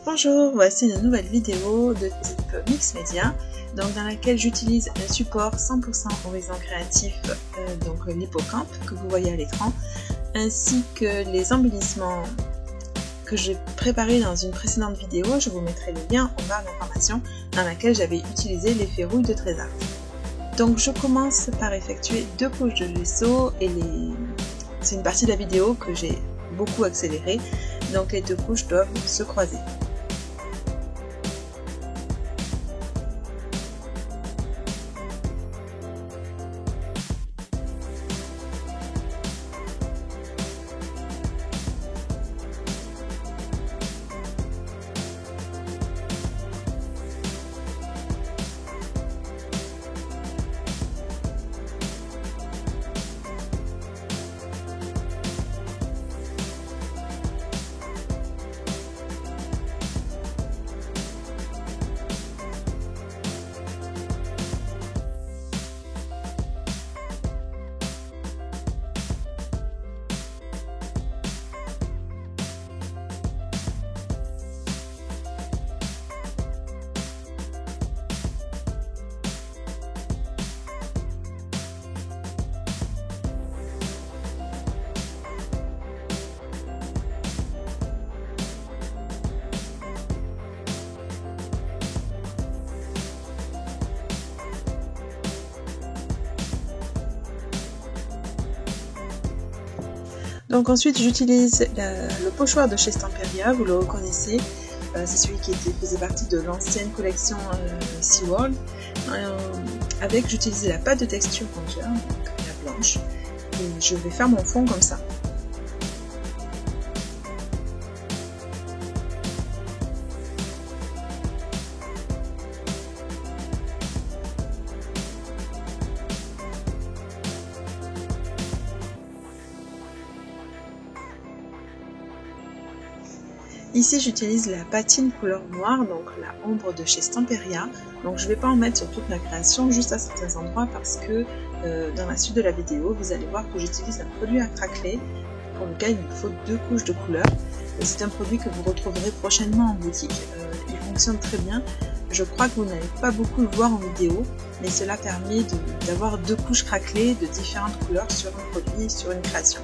Bonjour, voici une nouvelle vidéo de type Mix Media, donc dans laquelle j'utilise un support 100% Horizon Créatif, donc l'hippocampe que vous voyez à l'écran, ainsi que les embellissements que j'ai préparés dans une précédente vidéo. Je vous mettrai le lien en barre d'information dans laquelle j'avais utilisé les ferrouilles de Trésart. Donc je commence par effectuer deux couches de gesso et c'est une partie de la vidéo que j'ai beaucoup accélérée, donc les deux couches doivent se croiser. Donc ensuite j'utilise le pochoir de chez Stamperia, vous le reconnaissez, c'est celui qui faisait partie de l'ancienne collection SeaWorld. Avec j'utilisais la pâte de texture Ranger, donc la blanche, et je vais faire mon fond comme ça. Ici j'utilise la patine couleur noire, donc la ombre de chez Stamperia. Donc je ne vais pas en mettre sur toute ma création, juste à certains endroits, parce que dans la suite de la vidéo, vous allez voir que j'utilise un produit à craqueler, pour lequel il me faut deux couches de couleur. C'est un produit que vous retrouverez prochainement en boutique. Il fonctionne très bien. Je crois que vous n'allez pas beaucoup le voir en vidéo, mais cela permet d'avoir deux couches craquelées de différentes couleurs sur un produit, sur une création.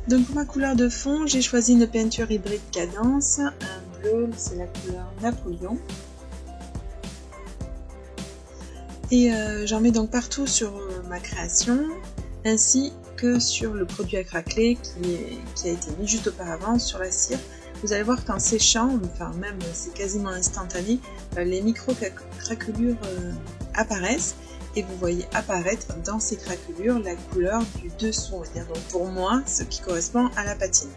Donc pour ma couleur de fond, j'ai choisi une peinture hybride Cadence, un bleu, c'est la couleur Napoléon. Et j'en mets donc partout sur ma création, ainsi que sur le produit à craqueler qui a été mis juste auparavant sur la cire. Vous allez voir qu'en séchant, enfin même c'est quasiment instantané, les micro-craquelures apparaissent. Et vous voyez apparaître dans ces craquelures la couleur du dessous, on va dire, donc pour moi ce qui correspond à la patine.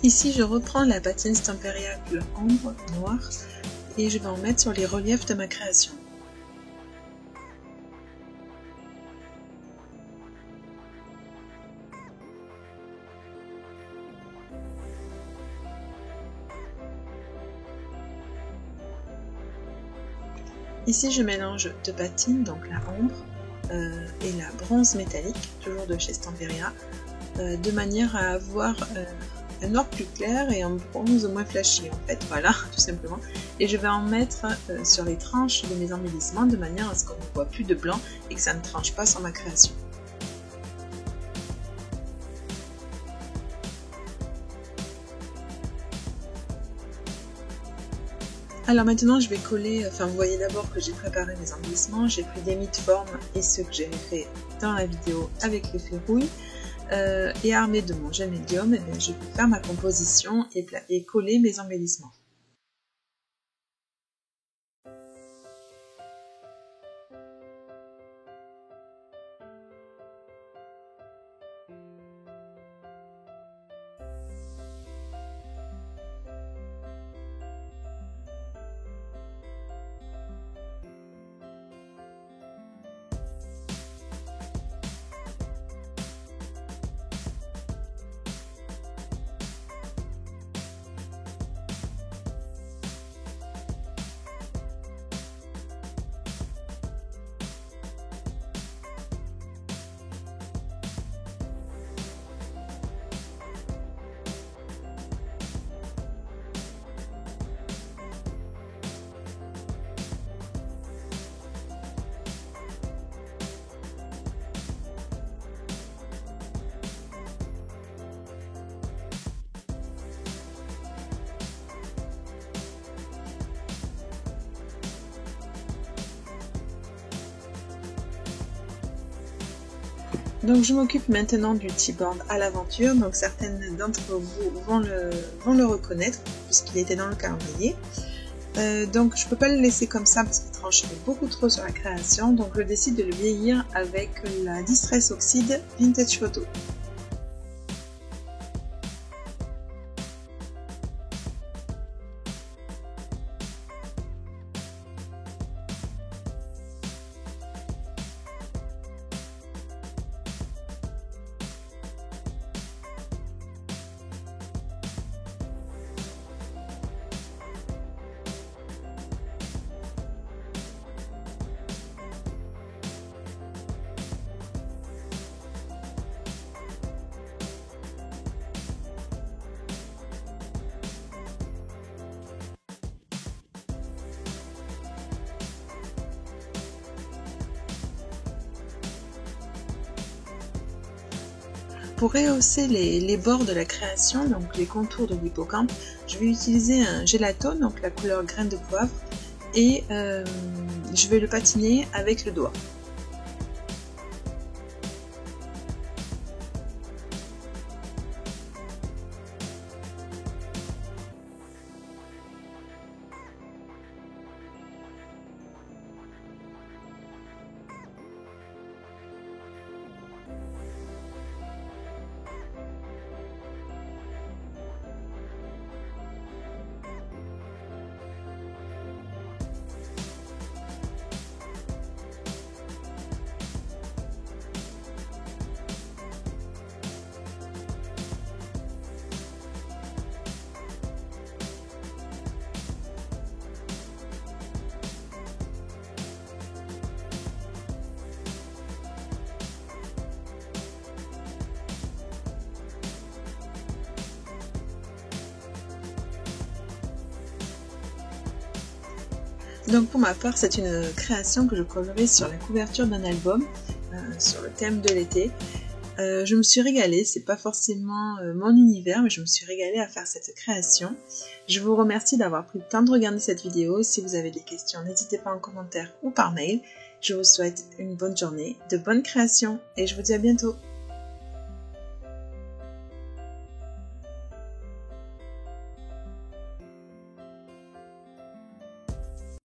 Ici, je reprends la patine Stamperia couleur ombre, noire, et je vais en mettre sur les reliefs de ma création. Ici, je mélange deux patines, donc la ombre et la bronze métallique, toujours de chez Stamperia, de manière à avoir un noir plus clair et un bronze moins flashy, en fait, voilà, tout simplement. Et je vais en mettre sur les tranches de mes embellissements, de manière à ce qu'on ne voit plus de blanc et que ça ne tranche pas sur ma création. Alors maintenant je vais coller, vous voyez d'abord que j'ai préparé mes embellissements, j'ai pris des mid-formes et ceux que j'avais fait dans la vidéo avec les ferrouilles, et armé de mon gel médium, et bien, je vais faire ma composition et coller mes embellissements. Donc je m'occupe maintenant du T-board à l'aventure, donc certaines d'entre vous vont le reconnaître puisqu'il était dans le calendrier. Donc je ne peux pas le laisser comme ça parce qu'il trancherait beaucoup trop sur la création, donc je décide de le vieillir avec la Distress Oxide Vintage Photo. Pour rehausser les bords de la création, donc les contours de l'hippocampe, je vais utiliser un gelato, donc la couleur graine de poivre, et je vais le patiner avec le doigt. Donc pour ma part, c'est une création que je collerai sur la couverture d'un album, sur le thème de l'été. Je me suis régalée, c'est pas forcément mon univers, mais je me suis régalée à faire cette création. Je vous remercie d'avoir pris le temps de regarder cette vidéo. Si vous avez des questions, n'hésitez pas en commentaire ou par mail. Je vous souhaite une bonne journée, de bonnes créations et je vous dis à bientôt.